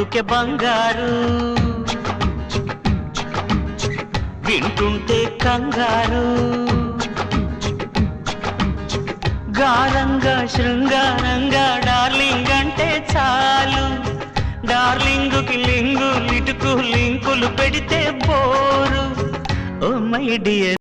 అందుకే బంగారు వింటుంటే కంగారు గారంగా శృంగారంగా డార్లింగ్ అంటే చాలు డార్లింగుకి లింగు లిటుకు లింకులు పెడితే బోరు ఓ మై డియర్